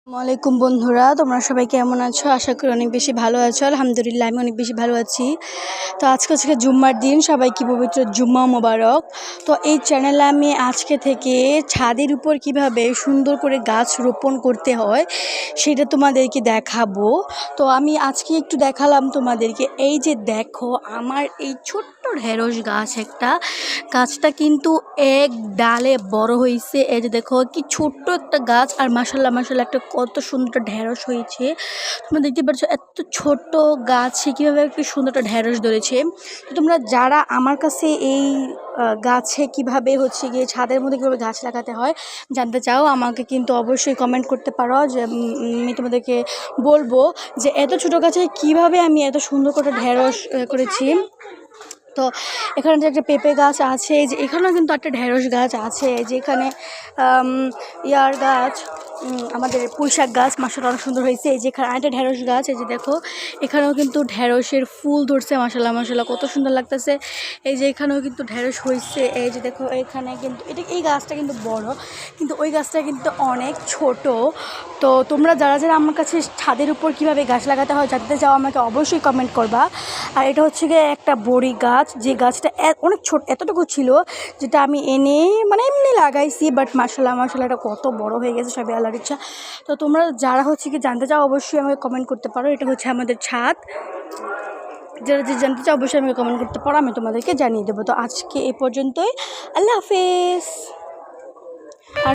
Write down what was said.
আসসালামাইকুম বন্ধুরা, তোমরা সবাই কেমন আছো? আশা করি অনেক বেশি ভালো আছো। আলহামদুলিল্লাহ, আমি অনেক বেশি ভালো আছি। তো আজকে হচ্ছে জুম্মার দিন, সবাইকে পবিত্র জুম্মা মোবারক। তো এই চ্যানেলে আমি আজকে থেকে ছাদের উপর কিভাবে সুন্দর করে গাছ রোপণ করতে হয় সেটা তোমাদেরকে দেখাবো। তো আমি আজকে একটু দেখালাম তোমাদেরকে। এই যে দেখো, আমার এই ছোট্ট ঢেঁড়স গাছ, একটা গাছটা কিন্তু এক ডালে বড় হয়েছে। এই যে দেখো, কি ছোট্ট একটা গাছ, আর মাশাল্লাহ মাশাল্লাহ একটা কত সুন্দর ঢেঁড়স হয়েছে। তোমরা দেখতে পাচ্ছ এত ছোট গাছে কীভাবে একটু সুন্দর একটা ঢেঁড়স ধরেছে। তো তোমরা যারা আমার কাছে এই গাছে কিভাবে হচ্ছে গিয়ে ছাদের মধ্যে কীভাবে গাছ লাগাতে হয় জানতে চাও, আমাকে কিন্তু অবশ্যই কমেন্ট করতে পারো। যে আমি তোমাদেরকে বলবো যে এত ছোটো গাছে কিভাবে আমি এত সুন্দর করে ঢেঁড়স করেছি। তো এখানে যে একটা পেঁপে গাছ আছে, যে এখানেও কিন্তু একটা ঢেঁড়স গাছ আছে, যেখানে ইয়ার গাছ, আমাদের পুঁইশাক গাছ মাশাআল্লাহ অনেক সুন্দর হয়েছে। এই যে এখানে আরেকটা ঢেঁড়স গাছ, এই যে দেখো এখানেও কিন্তু ঢেঁড়সের ফুল ধরছে মাশাআল্লাহ মাশাআল্লাহ, কত সুন্দর লাগতেছে। এই যে এখানেও কিন্তু ঢেঁড়স হয়েছে। এই যে দেখো এখানে কিন্তু এই গাছটা কিন্তু বড়, কিন্তু ওই গাছটা কিন্তু অনেক ছোট। তো তোমরা যারা যারা আমার কাছে ছাদের উপর কীভাবে গাছ লাগাতে হয় জানতে চাও, আমাকে অবশ্যই কমেন্ট করবা। আর এটা হচ্ছে গিয়ে একটা বড়ি গাছ, যে গাছটা অনেক ছোট, এতটুকু ছিল, যেটা আমি এনে মানে এমনি লাগাইছি, বাট মাশাআল্লাহ মাশাআল্লাহ এটা কত বড় হয়ে গেছে, সবই আল্লাহর ইচ্ছা। তো তোমরা যারা হচ্ছে কি জানতে চাও অবশ্যই আমাকে কমেন্ট করতে পারো। এটা হচ্ছে আমাদের ছাদ, যারা যে জানতে চাও অবশ্যই আমাকে কমেন্ট করতে পারো, আমি তোমাদেরকে জানিয়ে দেবো। তো আজকে এ পর্যন্তই, আল্লাহ হাফেজ।